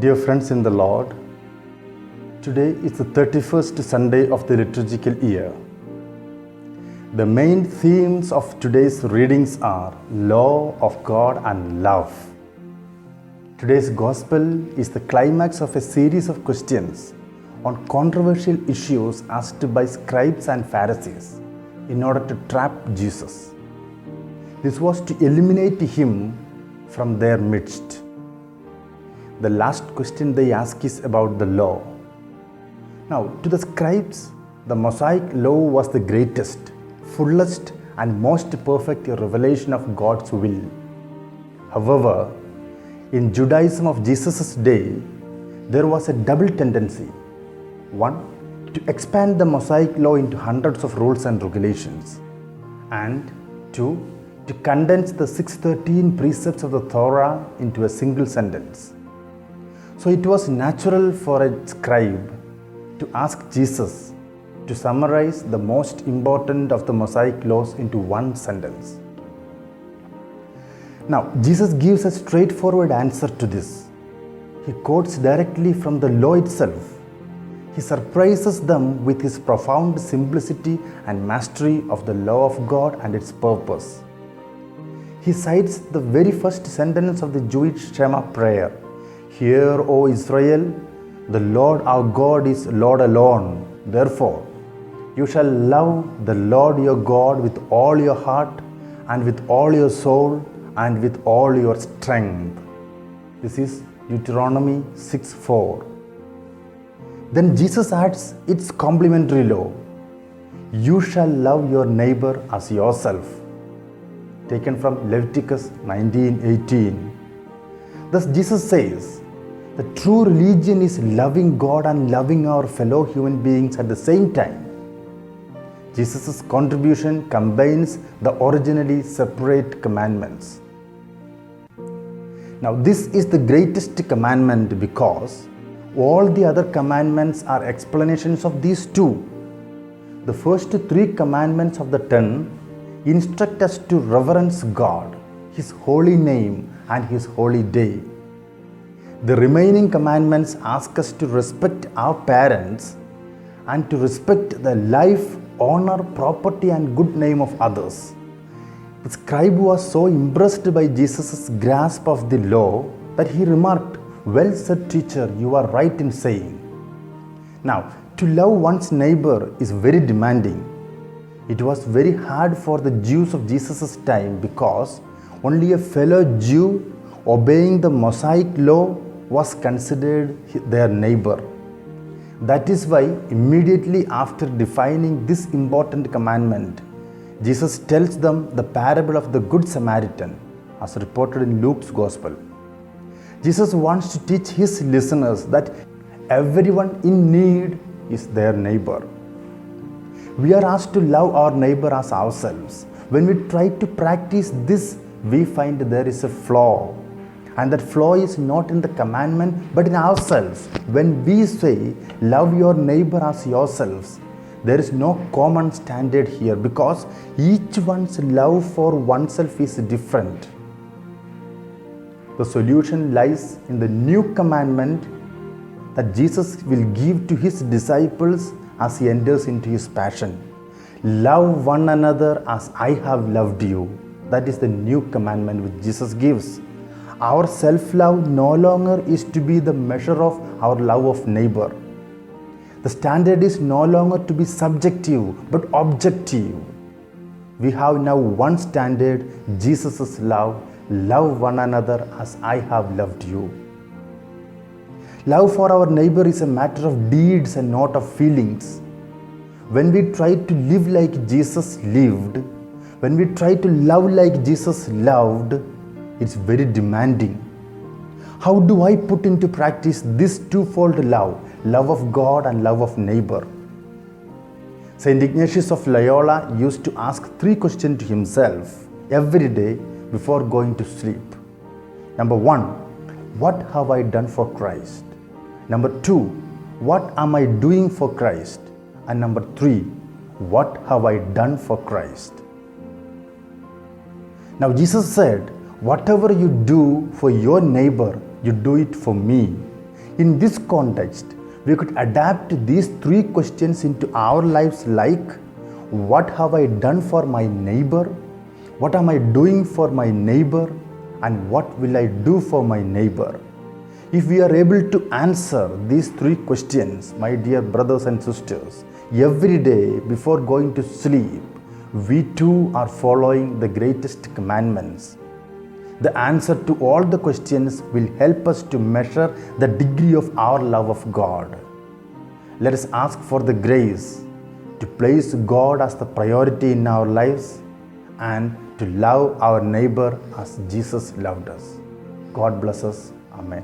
Dear friends in the Lord, today is the 31st Sunday of the liturgical year. The main themes of today's readings are law of God and love. Today's Gospel is the climax of a series of questions on controversial issues asked by scribes and Pharisees in order to trap Jesus. This was to eliminate him from their midst. The last question they ask is about the law. Now, to the scribes, the Mosaic law was the greatest, fullest, and most perfect revelation of God's will. However, in Judaism of Jesus' day, there was a double tendency. One, to expand the Mosaic law into hundreds of rules and regulations. And two, to condense the 613 precepts of the Torah into a single sentence. So it was natural for a scribe to ask Jesus to summarize the most important of the Mosaic laws into one sentence. Now, Jesus gives a straightforward answer to this. He quotes directly from the law itself. He surprises them with his profound simplicity and mastery of the law of God and its purpose. He cites the very first sentence of the Jewish Shema prayer. Hear, O Israel, the Lord our God is Lord alone. Therefore, you shall love the Lord your God with all your heart and with all your soul and with all your strength. This is Deuteronomy 6:4. Then Jesus adds its complementary law. You shall love your neighbor as yourself. Taken from Leviticus 19:18. Thus Jesus says, the true religion is loving God and loving our fellow human beings at the same time. Jesus' contribution combines the originally separate commandments. Now this is the greatest commandment because all the other commandments are explanations of these two. The first three commandments of the 10 instruct us to reverence God, His holy name and His holy day. The remaining commandments ask us to respect our parents and to respect the life, honor, property and good name of others. The scribe was so impressed by Jesus' grasp of the law that he remarked, "Well said, teacher, you are right in saying." Now, to love one's neighbor is very demanding. It was very hard for the Jews of Jesus' time because only a fellow Jew obeying the Mosaic law was considered their neighbor. That is why immediately after defining this important commandment, Jesus tells them the parable of the Good Samaritan, as reported in Luke's Gospel. Jesus wants to teach his listeners that everyone in need is their neighbor. We are asked to love our neighbor as ourselves. When we try to practice this, we find there is a flaw. And that flaw is not in the commandment but in ourselves. When we say, love your neighbor as yourselves, there is no common standard here because each one's love for oneself is different. The solution lies in the new commandment that Jesus will give to his disciples as he enters into his passion. Love one another as I have loved you. That is the new commandment which Jesus gives. Our self-love no longer is to be the measure of our love of neighbor. The standard is no longer to be subjective but objective. We have now one standard, Jesus' love. Love one another as I have loved you. Love for our neighbor is a matter of deeds and not of feelings. When we try to live like Jesus lived, when we try to love like Jesus loved, it's very demanding. How do I put into practice this twofold love, love of God and love of neighbor? Saint Ignatius of Loyola used to ask 3 questions to himself every day before going to sleep. Number 1, what have I done for Christ? Number 2, what am I doing for Christ? And number 3, what have I done for Christ? Now Jesus said, whatever you do for your neighbor, you do it for me. In this context, we could adapt these three questions into our lives like, what have I done for my neighbor? What am I doing for my neighbor? And what will I do for my neighbor? If we are able to answer these three questions, my dear brothers and sisters, every day before going to sleep, we too are following the greatest commandments. The answer to all the questions will help us to measure the degree of our love of God. Let us ask for the grace to place God as the priority in our lives and to love our neighbor as Jesus loved us. God bless us. Amen.